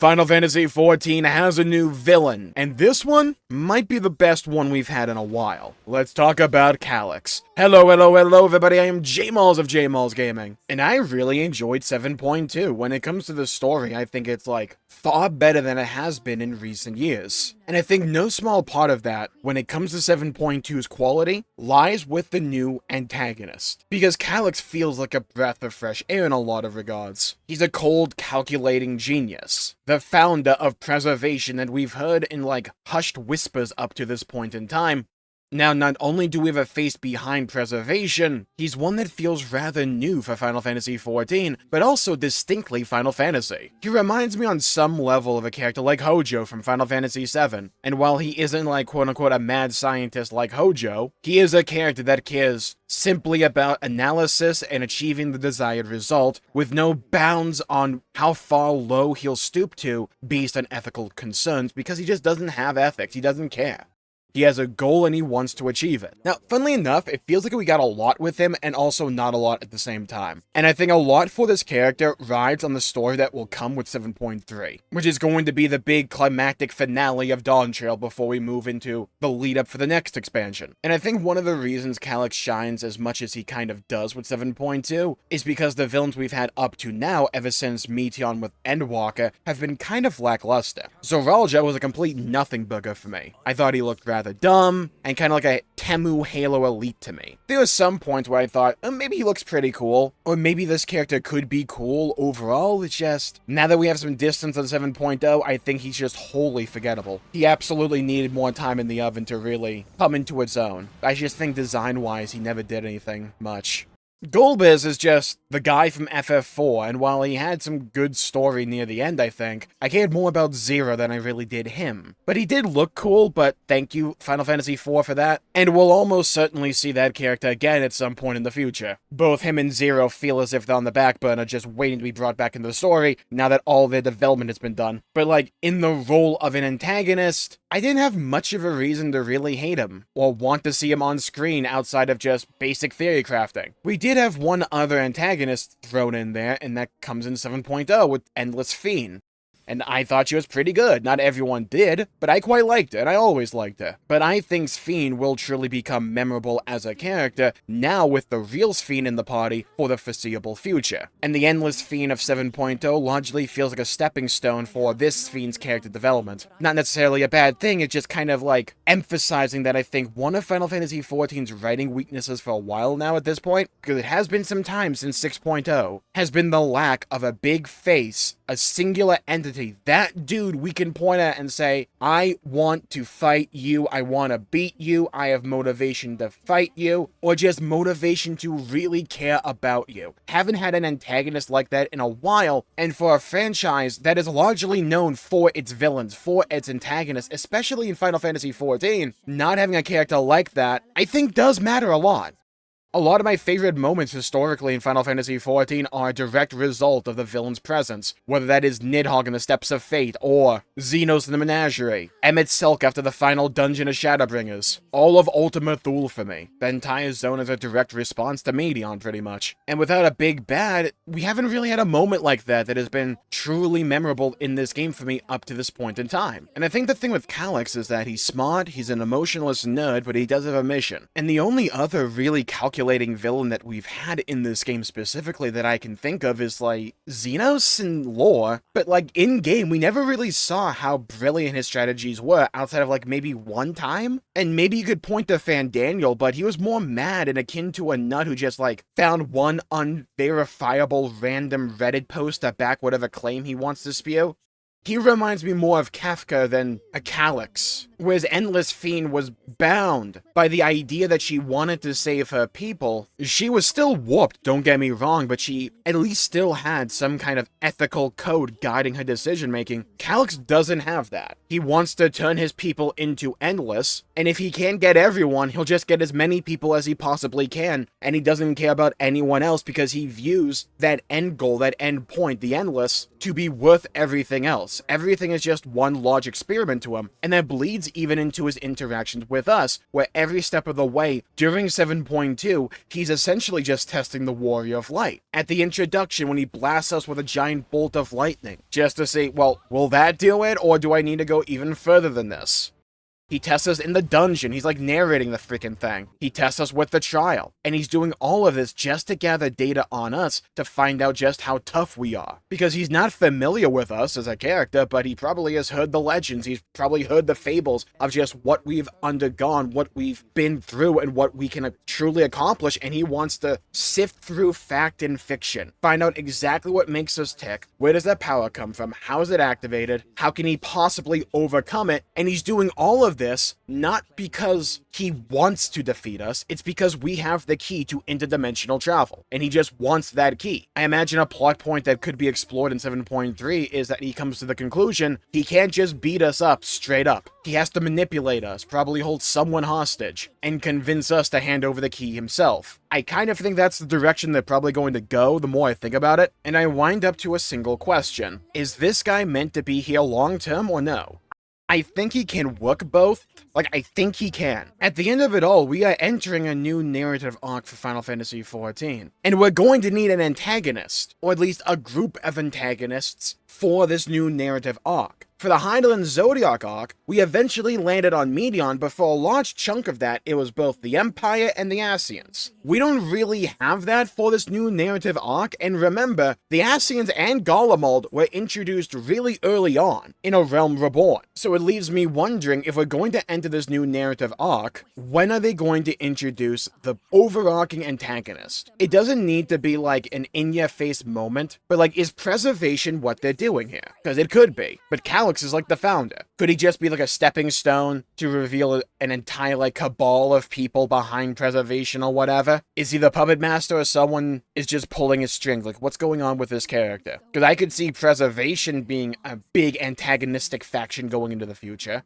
Final Fantasy XIV has a new villain, and this one might be the best one we've had in a while. Let's talk about Calyx. Hello everybody, I am Jmulls of Jmulls Gaming, and I really enjoyed 7.2. When it comes to the story, I think it's far better than it has been in recent years. And I think no small part of that, when it comes to 7.2's quality, lies with the new antagonist. Because Calyx feels like a breath of fresh air in a lot of regards. He's a cold, calculating genius. The founder of preservation that we've heard in hushed whispers up to this point in time. Now, not only do we have a face behind preservation, he's one that feels rather new for Final Fantasy XIV, but also distinctly Final Fantasy. He reminds me on some level of a character like Hojo from Final Fantasy VII, and while he isn't quote-unquote a mad scientist like Hojo, he is a character that cares simply about analysis and achieving the desired result, with no bounds on how far low he'll stoop to based on ethical concerns, because he just doesn't have ethics, he doesn't care. He has a goal and he wants to achieve it. Now, funnily enough, it feels like we got a lot with him and also not a lot at the same time. And I think a lot for this character rides on the story that will come with 7.3, which is going to be the big climactic finale of Dawntrail before we move into the lead up for the next expansion. And I think one of the reasons Calyx shines as much as he kind of does with 7.2 is because the villains we've had up to now, ever since Meteion with Endwalker, have been kind of lackluster. Zoraal was a complete nothing burger for me. I thought he looked rather dumb, and kind of like a Temu Halo Elite to me. There were some points where I thought, maybe he looks pretty cool, or maybe this character could be cool overall. It's just, now that we have some distance on 7.0, I think he's just wholly forgettable. He absolutely needed more time in the oven to really come into its own. I just think design-wise, he never did anything much. Golbez is just the guy from FF4, and while he had some good story near the end, I think, I cared more about Zero than I really did him. But he did look cool, but thank you, Final Fantasy IV, for that. And we'll almost certainly see that character again at some point in the future. Both him and Zero feel as if they're on the back burner, just waiting to be brought back into the story, now that all their development has been done. But in the role of an antagonist, I didn't have much of a reason to really hate him, or want to see him on screen outside of just basic theory crafting. We did have one other antagonist thrown in there, and that comes in 7.0 with Endless Sphene. And I thought she was pretty good. Not everyone did, but I quite liked her, and I always liked her. But I think Sphene will truly become memorable as a character, now with the real Sphene in the party for the foreseeable future. And the Endless Sphene of 7.0 largely feels like a stepping stone for this Sphene's character development. Not necessarily a bad thing, it's just kind of emphasizing that I think one of Final Fantasy XIV's writing weaknesses for a while now at this point, because it has been some time since 6.0, has been the lack of a big face, a singular entity, that dude we can point at and say, I want to fight you, I want to beat you, I have motivation to fight you, or just motivation to really care about you. Haven't had an antagonist like that in a while, and for a franchise that is largely known for its villains, for its antagonists, especially in Final Fantasy XIV, not having a character like that, I think does matter a lot. A lot of my favorite moments historically in Final Fantasy XIV are a direct result of the villain's presence, whether that is Nidhogg in the Steps of Fate, or Xenos in the Menagerie, Emmett Silk after the final dungeon of Shadowbringers, all of Ultima Thule for me. The entire zone is a direct response to Meteion, pretty much. And without a big bad, we haven't really had a moment like that that has been truly memorable in this game for me up to this point in time. And I think the thing with Calyx is that he's smart, he's an emotionless nerd, but he does have a mission. And the only other really calculating villain that we've had in this game specifically that I can think of is Xenos in lore, but in game we never really saw how brilliant his strategies were outside of maybe one time. And maybe you could point to Fandaniel, but he was more mad and akin to a nut who just found one unverifiable random Reddit post to back whatever claim he wants to spew. He reminds me more of Kafka than a Calyx, whereas Endless Sphene was bound by the idea that she wanted to save her people. She was still warped, don't get me wrong, but she at least still had some kind of ethical code guiding her decision-making. Calyx doesn't have that. He wants to turn his people into Endless, and if he can't get everyone, he'll just get as many people as he possibly can, and he doesn't care about anyone else because he views that end goal, that end point, the Endless, to be worth everything else. Everything is just one large experiment to him, and that bleeds bleeds even into his interactions with us, where every step of the way during 7.2, he's essentially just testing the Warrior of Light. At the introduction, when he blasts us with a giant bolt of lightning, just to say, well, will that do it, or do I need to go even further than this? He tests us in the dungeon. He's like narrating the freaking thing. He tests us with the trial. And he's doing all of this just to gather data on us to find out just how tough we are. Because he's not familiar with us as a character, but he probably has heard the legends. He's probably heard the fables of just what we've undergone, what we've been through, and what we can truly accomplish. And he wants to sift through fact and fiction. Find out exactly what makes us tick. Where does that power come from? How is it activated? How can he possibly overcome it? And he's doing all of this not because he wants to defeat us, it's because we have the key to interdimensional travel, and he just wants that key. I imagine a plot point that could be explored in 7.3 is that he comes to the conclusion he can't just beat us up straight up. He has to manipulate us, probably hold someone hostage, and convince us to hand over the key himself. I kind of think that's the direction they're probably going to go the more I think about it, and I wind up to a single question. Is this guy meant to be here long term or no? I think he can work both. I think he can. At the end of it all, we are entering a new narrative arc for Final Fantasy XIV. And we're going to need an antagonist, or at least a group of antagonists, for this new narrative arc. For the Hydaelyn Zodiac arc, we eventually landed on Medion, but for a large chunk of that, it was both the Empire and the Ascians. We don't really have that for this new narrative arc, and remember, the Ascians and Garlemald were introduced really early on in A Realm Reborn. So it leaves me wondering, if we're going to enter this new narrative arc, when are they going to introduce the overarching antagonist? It doesn't need to be like an in-your-face moment, but like, is preservation what they're doing here? Because it could be, but Calyx is like the founder. Could he just be like a stepping stone to reveal an entire like cabal of people behind preservation or whatever? Is he the puppet master, or someone is just pulling his strings? Like, what's going on with this character? Because I could see preservation being a big antagonistic faction going into the future.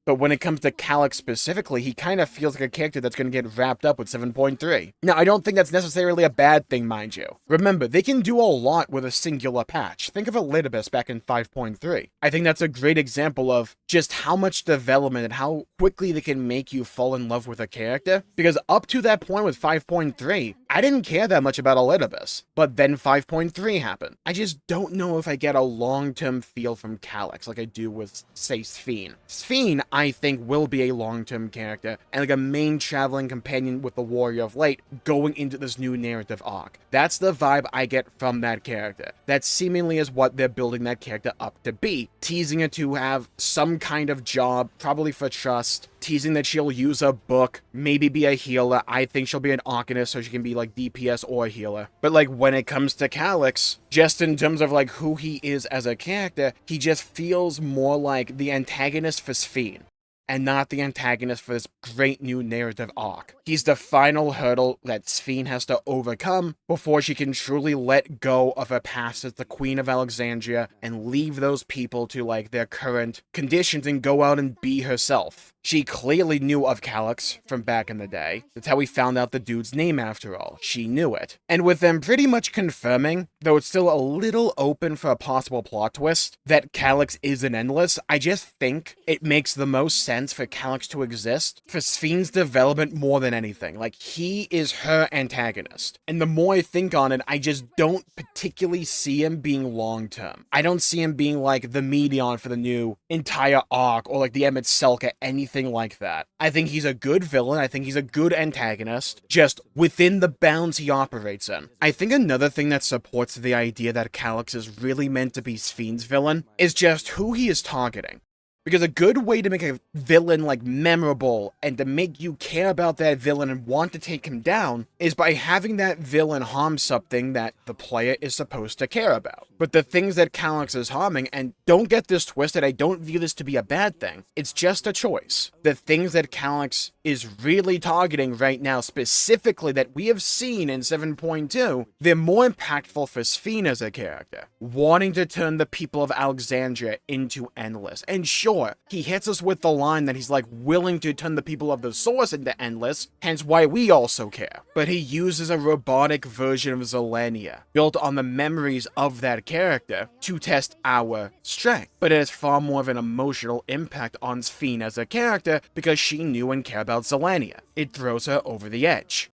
But when it comes to Calyx specifically, he kind of feels like a character that's going to get wrapped up with 7.3. Now, I don't think that's necessarily a bad thing, mind you. Remember, they can do a lot with a singular patch. Think of Elidibus back in 5.3. I think that's a great example of just how much development and how quickly they can make you fall in love with a character. Because up to that point with 5.3, I didn't care that much about Elidibus. But then 5.3 happened. I just don't know if I get a long-term feel from Calyx like I do with, say, Sphene. Sphene, I think, will be a long-term character and like a main traveling companion with the Warrior of Light going into this new narrative arc. That's the vibe I get from that character. That seemingly is what they're building that character up to be. Teasing her to have some kind of job, probably for trust. Teasing that she'll use a book, maybe be a healer. I think she'll be an Arcanist, so she can be like DPS or a healer. But like, when it comes to Calyx, just in terms of like who he is as a character, he just feels more like the antagonist for Sphene, and not the antagonist for this great new narrative arc. He's the final hurdle that Sphene has to overcome before she can truly let go of her past as the Queen of Alexandria and leave those people to like their current conditions and go out and be herself. She clearly knew of Calyx from back in the day. That's how we found out the dude's name after all. She knew it. And with them pretty much confirming, though it's still a little open for a possible plot twist, that Calyx is an Endless, I just think it makes the most sense for Calyx to exist for Sphene's development more than anything. Like, he is her antagonist. And the more I think on it, I just don't particularly see him being long-term. I don't see him being like the Medion for the new entire arc, or like the Emmett Selka, anything like that. I think he's a good villain. I think he's a good antagonist, just within the bounds he operates in. I think another thing that supports the idea that Calyx is really meant to be Sphene's villain is just who he is targeting. Because a good way to make a villain, like, memorable and to make you care about that villain and want to take him down is by having that villain harm something that the player is supposed to care about. But the things that Calyx is harming, and don't get this twisted, I don't view this to be a bad thing. It's just a choice. The things that Calyx is really targeting right now, specifically that we have seen in 7.2, they're more impactful for Sphene as a character. Wanting to turn the people of Alexandria into Endless. And sure, Sure, he hits us with the line that he's like willing to turn the people of the source into endless, hence why we also care. But he uses a robotic version of Zilenia, built on the memories of that character, to test our strength. But it has far more of an emotional impact on Sphene as a character because she knew and cared about Zilenia. It throws her over the edge.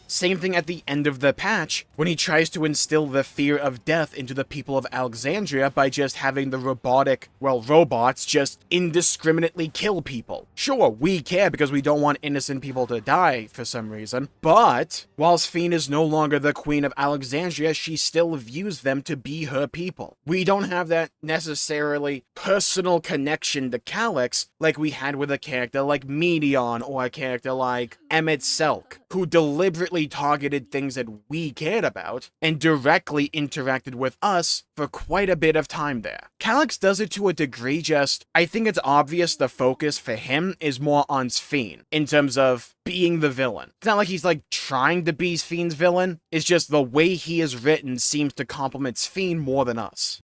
Same thing at the end of the patch, when he tries to instill the fear of death into the people of Alexandria by just having the robots just indiscriminately kill people. Sure, we care because we don't want innocent people to die for some reason, but while Sphene is no longer the queen of Alexandria, she still views them to be her people. We don't have that necessarily personal connection to Calyx like we had with a character like Medion or a character like Emmett Selk, who deliberately targeted things that we cared about and directly interacted with us for quite a bit of time there. Calyx does it to a degree, I think it's obvious the focus for him is more on Sphene in terms of being the villain. It's not like he's like trying to be Sphene's villain, it's just the way he is written seems to complement Sphene more than us.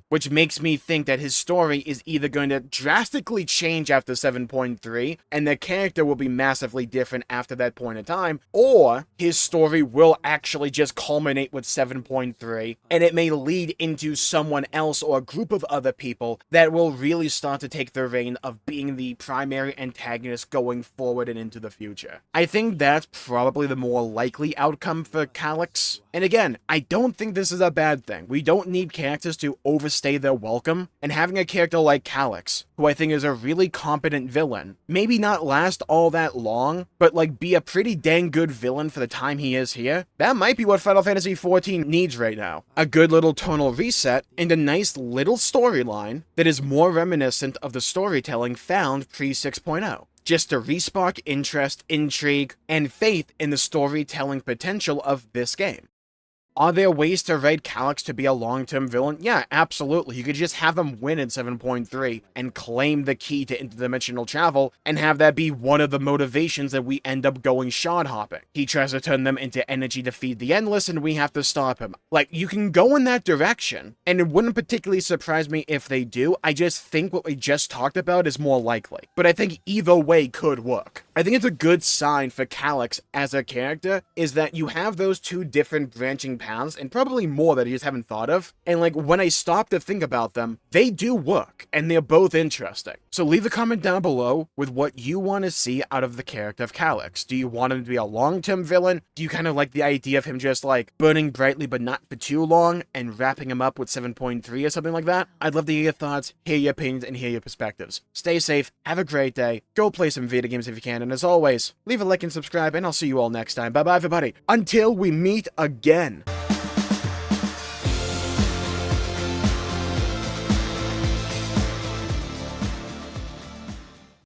Which makes me think that his story is either going to drastically change after 7.3, and the character will be massively different after that point in time, or his story will actually just culminate with 7.3, and it may lead into someone else or a group of other people that will really start to take the reign of being the primary antagonist going forward and into the future. I think that's probably the more likely outcome for Calyx. And again, I don't think this is a bad thing. We don't need characters to overstay their welcome, and having a character like Calyx, who I think is a really competent villain, maybe not last all that long, but like be a pretty dang good villain for the time he is here, that might be what Final Fantasy XIV needs right now. A good little tonal reset, and a nice little storyline that is more reminiscent of the storytelling found pre-6.0. Just to respark interest, intrigue, and faith in the storytelling potential of this game. Are there ways to write Calyx to be a long-term villain? Yeah, absolutely. You could just have him win in 7.3 and claim the key to interdimensional travel and have that be one of the motivations that we end up going shard hopping. He tries to turn them into energy to feed the endless and we have to stop him. Like, you can go in that direction, and it wouldn't particularly surprise me if they do. I just think what we just talked about is more likely. But I think either way could work. I think it's a good sign for Calyx as a character is that you have those two different branching paths, and probably more that you just haven't thought of, and like when I stop to think about them, they do work, and they're both interesting. So leave a comment down below with what you want to see out of the character of Calyx. Do you want him to be a long-term villain? Do you kind of like the idea of him just like burning brightly but not for too long, and wrapping him up with 7.3 or something like that? I'd love to hear your thoughts, hear your opinions, and hear your perspectives. Stay safe, have a great day, go play some video games if you can, and as always, leave a like and subscribe, and I'll see you all next time. Bye-bye, everybody. Until we meet again.